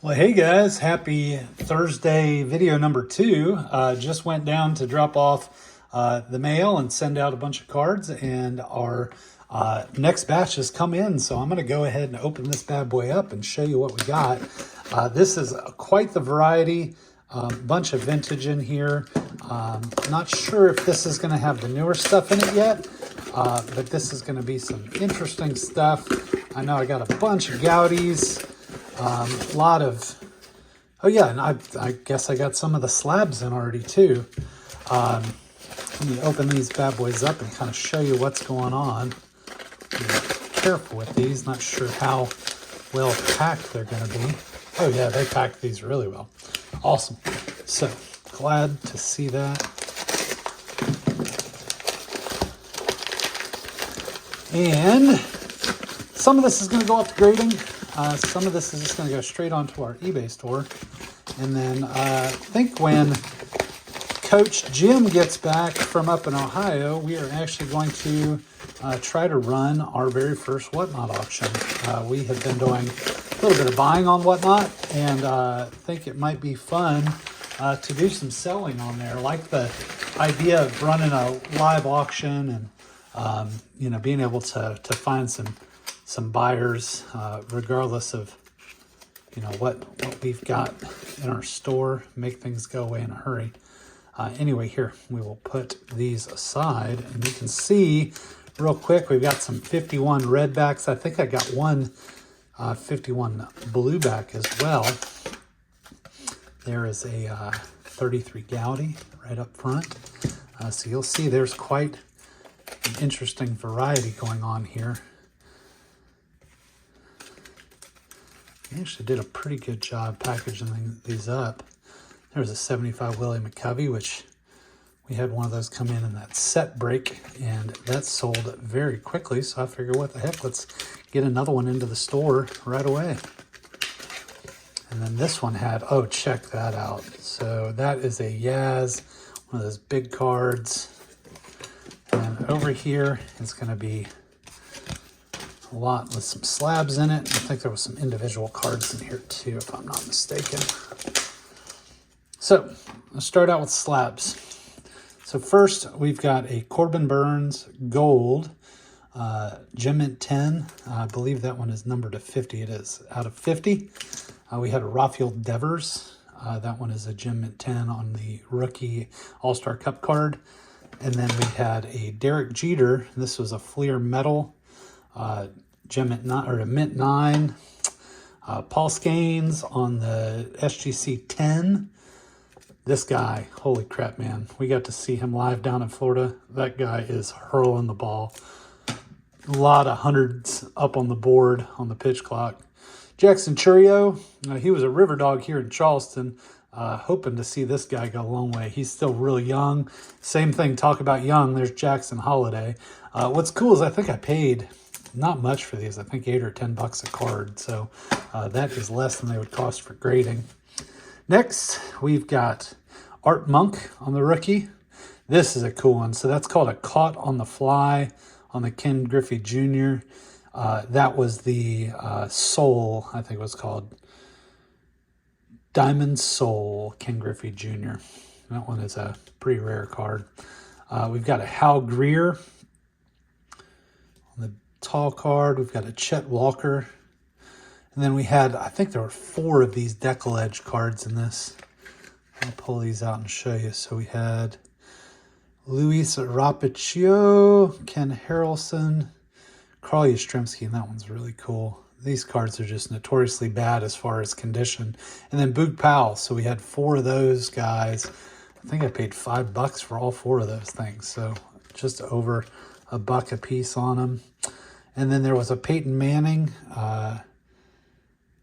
Well, hey guys, happy Thursday video number 2. Just went down to drop off the mail and send out a bunch of cards, and our next batch has come in. So I'm going to go ahead and open this bad boy up and show you what we got. This is quite the variety, bunch of vintage in here. Not sure if this is going to have the newer stuff in it yet, but this is going to be some interesting stuff. I know I got a bunch of Gaudis. A lot of, oh yeah, and I guess I got some of the slabs in already too. Let me open these bad boys up and kind of show you what's going on. Be careful with these, not sure how well packed they're going to be. Oh yeah, they packed these really well. Awesome. So, glad to see that. And some of this is going to go up to grading. Some of this is just going to go straight onto our eBay store. And then I think when Coach Jim gets back from up in Ohio, we are actually going to try to run our very first Whatnot auction. We have been doing a little bit of buying on Whatnot, and think it might be fun to do some selling on there. I like the idea of running a live auction and being able to find some buyers, regardless of what we've got in our store, make things go away in a hurry. Anyway, here we will put these aside, and you can see real quick we've got some 51 redbacks. I think I got one 51 blueback as well. There is a 33 Gaudi right up front, so you'll see there's quite an interesting variety going on here. They actually did a pretty good job packaging these up. There's a 75 Willie McCovey, which we had one of those come in that set break, and that sold very quickly. So I figured, what the heck, let's get another one into the store right away. And then this one had, oh, check that out. So that is a Yaz, one of those big cards. And over here is going to be a lot with some slabs in it. I think there was some individual cards in here too, if I'm not mistaken. So let's start out with slabs. So first we've got a Corbin Burns Gold Gem Mint 10. I believe that one is numbered to 50. It is out of 50. We had a Rafael Devers. That one is a Gem Mint 10 on the rookie All-Star Cup card. And then we had a Derek Jeter. This was a Fleer Metal Gem Mint 9, or a Mint 9. Paul Scanes on the SGC 10. This guy, holy crap, man. We got to see him live down in Florida. That guy is hurling the ball. A lot of hundreds up on the board on the pitch clock. Jackson Churio, he was a river dog here in Charleston. Hoping to see this guy go a long way. He's still really young. Same thing, talk about young. There's Jackson Holiday. What's cool is I think I paid not much for these. I think $8 or $10 a card. So that is less than they would cost for grading. Next, we've got Art Monk on the rookie. This is a cool one. So that's called a Caught on the Fly on the Ken Griffey Jr. That was the Soul, I think it was called. Diamond Soul, Ken Griffey Jr. That one is a pretty rare card. We've got a Hal Greer on the tall card. We've got a Chet Walker. And then we had, I think there were 4 of these Deckle Edge cards in this. I'll pull these out and show you. So we had Luis Rapicchio, Ken Harrelson, Carl Yastrzemski, and that one's really cool. These cards are just notoriously bad as far as condition. And then Boog Powell. So we had 4 of those guys. I think I paid $5 for all 4 of those things. So just over $1 a piece on them. And then there was a Peyton Manning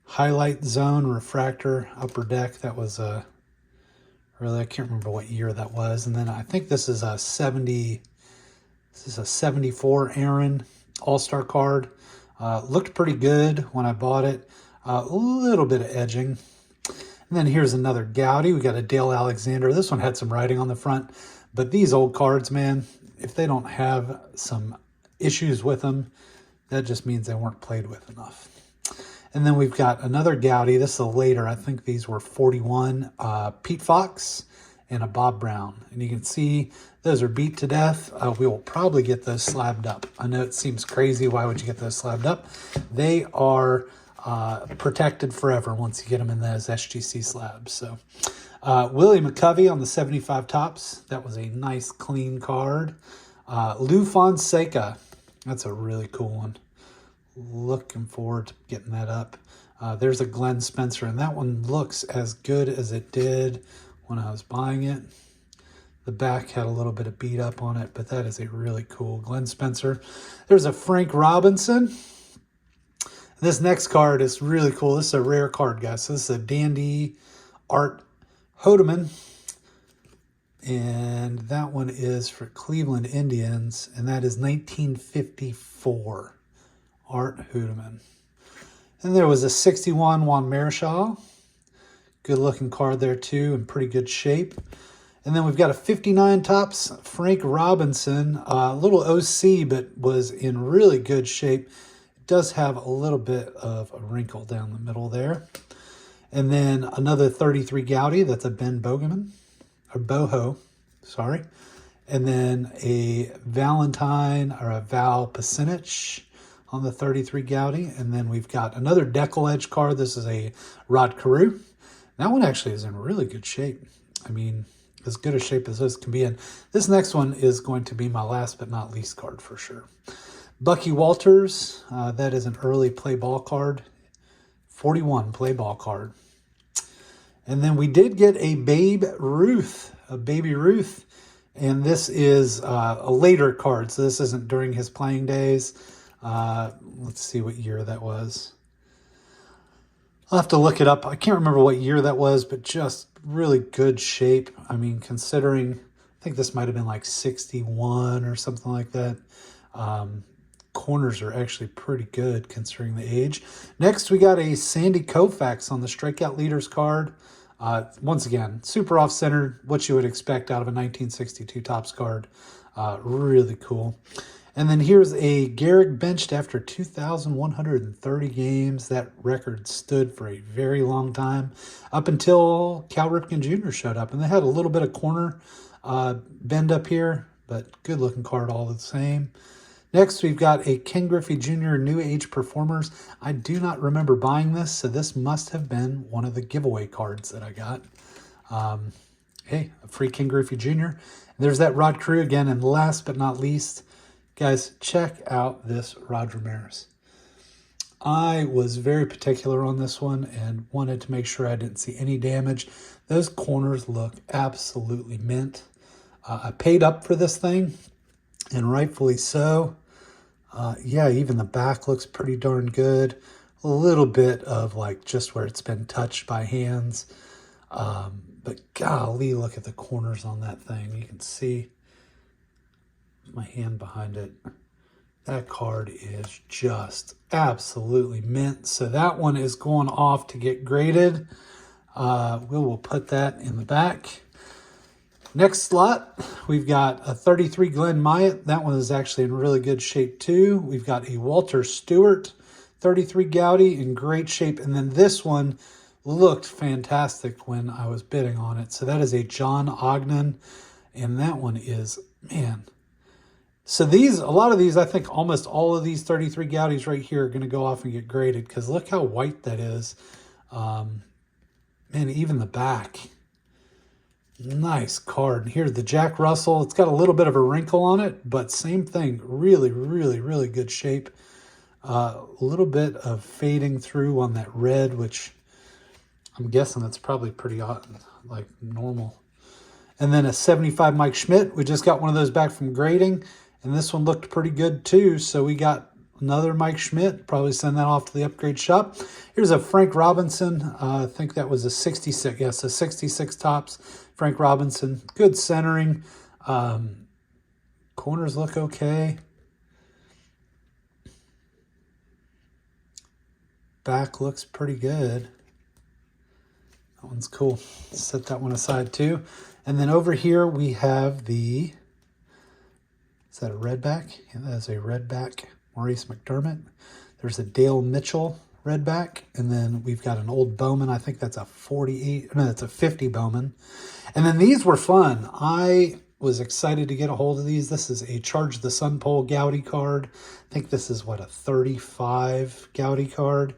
Highlight Zone Refractor Upper Deck. That was a really, I can't remember what year that was. And then I think this is a 74 Aaron All-Star card. Looked pretty good when I bought it. A little bit of edging. And then here's another Gaudi. We got a Dale Alexander. This one had some writing on the front. But these old cards, man, if they don't have some issues with them, that just means they weren't played with enough. And then we've got another Gowdy. This is a later. I think these were 41. Pete Fox and a Bob Brown. And you can see those are beat to death. We will probably get those slabbed up. I know it seems crazy. Why would you get those slabbed up? They are protected forever once you get them in those SGC slabs. So Willie McCovey on the 75 tops. That was a nice clean card. Lou Fonseca. That's a really cool one. Looking forward to getting that up. There's a Glenn Spencer, and that one looks as good as it did when I was buying it. The back had a little bit of beat up on it, but that is a really cool Glenn Spencer. There's a Frank Robinson. This next card is really cool. This is a rare card, guys. So this is a Dandy Art Hodeman. And that one is for Cleveland Indians, and that is 1954 Art Hodeman. And there was a 61 Juan Marichal. Good looking card there too, in pretty good shape. And then we've got a 59 tops Frank Robinson, a little OC, but was in really good shape. It does have a little bit of a wrinkle down the middle there. And then another 33 Gowdy, that's a Ben Bogeman, or Boho, sorry. And then a Valentine, or a Val Pacinich on the 33 Gowdy. And then we've got another Deckle Edge card. This is a Rod Carew. That one actually is in really good shape. I mean, as good a shape as this can be in. This next one is going to be my last but not least card for sure. Bucky Walters, that is an early play ball card. 41 play ball card. And then we did get a Babe Ruth, and this is a later card, so this isn't during his playing days. Let's see what year that was. I'll have to look it up. I can't remember what year that was, but just really good shape. I mean, considering, I think this might have been like 61 or something like that. Corners are actually pretty good considering the age. Next, we got a Sandy Koufax on the Strikeout Leaders card. Once again, super off-centered, what you would expect out of a 1962 Topps card. Really cool. And then here's a Gehrig benched after 2,130 games. That record stood for a very long time, up until Cal Ripken Jr. showed up. And they had a little bit of corner bend up here, but good looking card all the same. Next, we've got a Ken Griffey Jr. New Age Performers. I do not remember buying this, so this must have been one of the giveaway cards that I got. Hey, a free Ken Griffey Jr. There's that Rod Carew again, and last but not least, guys, check out this Rod Ramirez. I was very particular on this one and wanted to make sure I didn't see any damage. Those corners look absolutely mint. I paid up for this thing, and rightfully so. Yeah, even the back looks pretty darn good. A little bit of like just where it's been touched by hands. But golly, look at the corners on that thing. You can see my hand behind it. That card is just absolutely mint. So that one is going off to get graded. We will put that in the back. Next slot, we've got a 33 Glenn Myatt. That one is actually in really good shape too. We've got a Walter Stewart 33 Gowdy in great shape. And then this one looked fantastic when I was bidding on it. So that is a John Ogden. And that one is, man. So these, a lot of these, I think almost all of these 33 Gowdies right here are going to go off and get graded because look how white that is. Man, even the back. Nice card. And here's the Jack Russell. It's got a little bit of a wrinkle on it, but same thing. Really, really, really good shape. A little bit of fading through on that red, which I'm guessing that's probably pretty like normal. And then a 75 Mike Schmidt. We just got one of those back from grading, and this one looked pretty good too. So we got another Mike Schmidt. Probably send that off to the upgrade shop. Here's a Frank Robinson. I think that was a 66. Yes, a 66 Topps Frank Robinson. Good centering. Corners look okay. Back looks pretty good. That one's cool. Set that one aside too. And then over here we have the, is that a redback? Yeah, that is a redback Maurice McDermott. There's a Dale Mitchell Redback. And then we've got an old Bowman. I think that's a 48, no, that's a 50 Bowman. And then these were fun. I was excited to get a hold of these. This is a Charge the Sun Pole Goudy card. I think this is, what, a 35 Goudy card.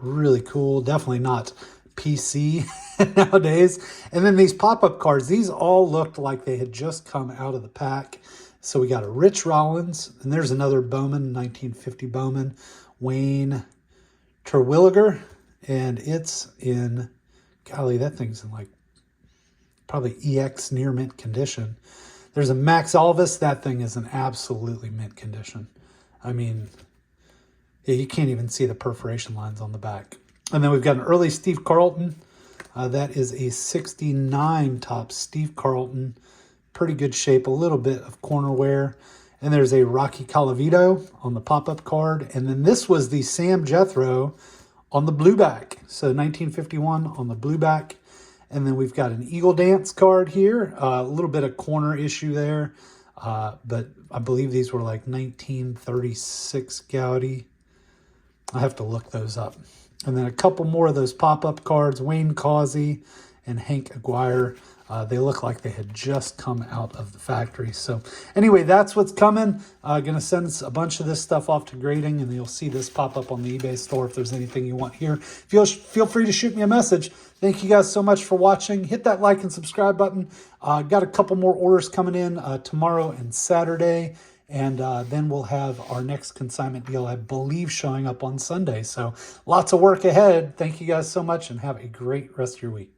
Really cool. Definitely not PC nowadays. And then these pop-up cards, these all looked like they had just come out of the pack. So we got a Rich Rollins, and there's another Bowman, 1950 Bowman, Wayne Terwilliger, and it's in, golly, that thing's in like probably EX near mint condition. There's a Max Alvis. That thing is in absolutely mint condition. I mean, yeah, you can't even see the perforation lines on the back. And then we've got an early Steve Carlton. That is a 69 top Steve Carlton. Pretty good shape, a little bit of corner wear. And there's a Rocky Colavito on the pop-up card. And then this was the Sam Jethro on the blue back. So 1951 on the blue back. And then we've got an Eagle Dance card here. A little bit of corner issue there. But I believe these were like 1936 Goudy. I have to look those up. And then a couple more of those pop-up cards. Wayne Causey and Hank Aguirre. They look like they had just come out of the factory. So anyway, that's what's coming. Going to send a bunch of this stuff off to grading, and you'll see this pop up on the eBay store if there's anything you want here. Feel free to shoot me a message. Thank you guys so much for watching. Hit that like and subscribe button. Got a couple more orders coming in tomorrow and Saturday. And then we'll have our next consignment deal, I believe, showing up on Sunday. So lots of work ahead. Thank you guys so much, and have a great rest of your week.